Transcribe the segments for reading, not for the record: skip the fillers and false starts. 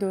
2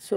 100